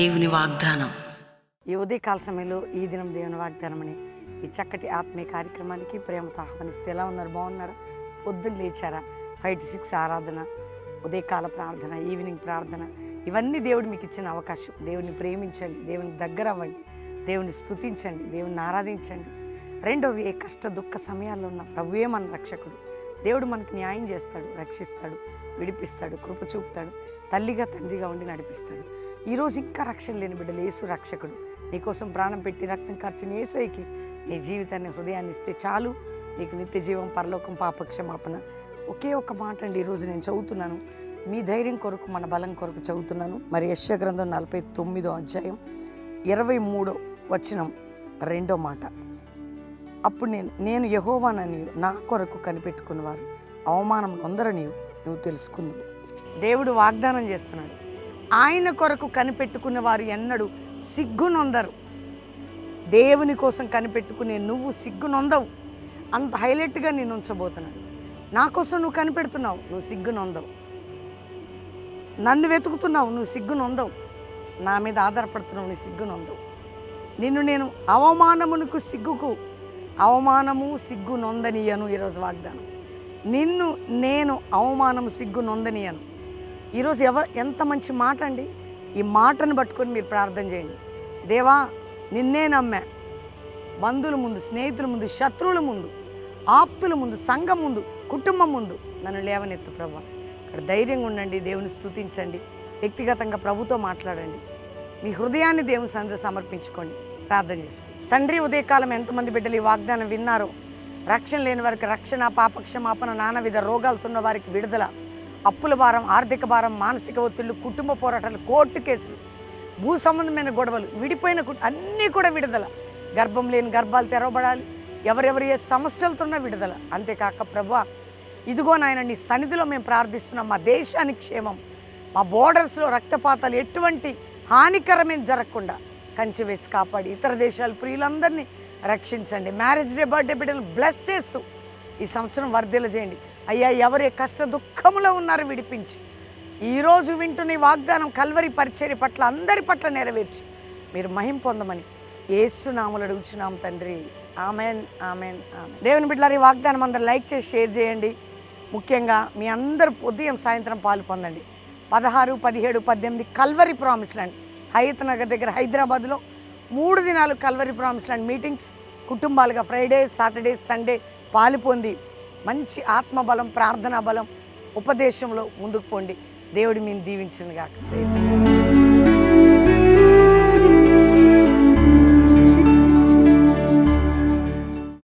దేవుని వాగ్దానం. ఈ ఉదయకాల సమయంలో ఈ దినం దేవుని వాగ్దానం అని ఈ చక్కటి ఆత్మీయ కార్యక్రమానికి ప్రేమతో ఆహ్వానిస్తే ఎలా ఉన్నారు? బాగున్నారా? పొద్దున్న లేచారా? 5 to 6 ఆరాధన, ఉదయకాల ప్రార్థన, ఈవినింగ్ ప్రార్థన, ఇవన్నీ దేవుడు మీకు ఇచ్చిన అవకాశం. దేవుని ప్రేమించండి, దేవునికి దగ్గర అవ్వండి, దేవుని స్తుతించండి, దేవుని ఆరాధించండి. రెండోది, ఏ కష్ట దుఃఖ సమయాల్లో ఉన్న ప్రభువే మన రక్షకుడు. దేవుడు మనకు న్యాయం చేస్తాడు, రక్షిస్తాడు, విడిపిస్తాడు, కృప చూపుతాడు, తల్లిగా తండ్రిగా ఉండి నడిపిస్తాడు. ఈరోజు ఇంకా రక్షణ లేని బిడ్డలు, యేసు రక్షకుడు. నీకోసం ప్రాణం పెట్టి రక్తం కార్చిన యేసయ్యకి నీ జీవితాన్ని, హృదయాన్ని ఇస్తే చాలు. నీకు నిత్య జీవం, పరలోకం, పాపక్షమాపణ. ఒకే ఒక మాట అండి ఈరోజు నేను చదువుతున్నాను. మీ ధైర్యం కొరకు, మన బలం కొరకు చదువుతున్నాను. మరి యెషయా గ్రంథం 49వ అధ్యాయం 23వ వచనం 2వ మాట. అప్పుడు నేను యెహోవానని నా కొరకు కనిపెట్టుకున్నవారు అవమానం నొందరని నువ్వు తెలుసుకుంది. దేవుడు వాగ్దానం చేస్తున్నాడు, ఆయన కొరకు కనిపెట్టుకున్న వారు ఎన్నడూ సిగ్గునొందరు. దేవుని కోసం కనిపెట్టుకునే నువ్వు సిగ్గునొందవు. అంత హైలైట్గా నేను ఉంచబోతున్నాను. నా కోసం నువ్వు కనిపెడుతున్నావు, నువ్వు సిగ్గునొందవు. నన్ను వెతుకుతున్నావు, నువ్వు సిగ్గునొందవు. నా మీద ఆధారపడుతున్నావు, నీ సిగ్గునొందవు. నిన్ను నేను అవమానమునకు, సిగ్గుకు, అవమానము సిగ్గు నొందనీయను. ఈరోజు వాగ్దానం, నిన్ను నేను అవమానము సిగ్గు నొందనీయను. ఈరోజు ఎంత మంచి మాట అండి. ఈ మాటను పట్టుకొని మీరు ప్రార్థన చేయండి. దేవా, నిన్నే నమ్మా. బంధువుల ముందు, స్నేహితుల ముందు, శత్రువుల ముందు, ఆప్తుల ముందు, సంఘం ముందు, కుటుంబం ముందు నన్ను లేవనెత్తు ప్రభా. ఇక్కడ ధైర్యంగా ఉండండి, దేవుని స్తుతించండి, వ్యక్తిగతంగా ప్రభుతో మాట్లాడండి, మీ హృదయాన్ని దేవుని సన్నిధిలో సమర్పించుకోండి, ప్రార్థన చేసుకోండి. తండ్రి, ఉదయకాలం ఎంతమంది బిడ్డలు ఈ వాగ్దానం విన్నారో, రక్షణ లేని వారికి రక్షణ, పాపక్షమాపణ, నానావిధ రోగాలతున్న వారికి విడుదల, అప్పుల భారం, ఆర్థిక భారం, మానసిక ఒత్తిళ్లు, కుటుంబ పోరాటాలు, కోర్టు కేసులు, భూ సంబంధమైన గొడవలు, విడిపోయిన అన్నీ కూడా విడుదల. గర్భం లేని గర్భాలు తెరవబడాలి. ఎవరెవరు ఏ సమస్యలతోన్న విడుదల. అంతేకాక ప్రభువా, ఇదిగో నాయన, నీ సన్నిధిలో మేము ప్రార్థిస్తున్నాం. మా దేశానికి క్షేమం, మా బోర్డర్స్లో రక్తపాతాలు ఎటువంటి హానికరమైన జరగకుండా కంచె వేసి కాపాడి, ఇతర దేశాల ప్రియులందరినీ రక్షించండి. మ్యారేజ్ డే, బర్త్డే బిడ్డలను బ్లెస్ చేస్తూ ఈ సంవత్సరం వర్ధిల్ల చేయండి. అయ్యా, ఎవరే కష్ట దుఃఖంలో ఉన్నారో విడిపించి, ఈరోజు వింటున్న ఈ వాగ్దానం కల్వరి పరిచర్య పట్ల, అందరి పట్ల నెరవేర్చి మీరు మహిమ పొందమని యేసు నామములో అడుగుచున్నాం తండ్రి. Amen, amen, amen. దేవుని బిడ్డలారా, ఈ వాగ్దానం అందరూ లైక్ చేసి షేర్ చేయండి. ముఖ్యంగా మీ అందరూ ఉదయం సాయంత్రం పాలు పొందండి. 16, 17, 18 Calvary promise land, Hayat Nagar దగ్గర హైదరాబాద్లో 3 దినాలు కల్వరి ప్రామిస్ ల్యాండ్ మీటింగ్స్. కుటుంబాలుగా ఫ్రైడే, సాటర్డే, సండే పాలు పొంది మంచి ఆత్మబలం, ప్రార్థనా బలం, ఉపదేశంలో ముందుకు పోండి. దేవుడి మీరు దీవించును గాక. ప్రైజ్.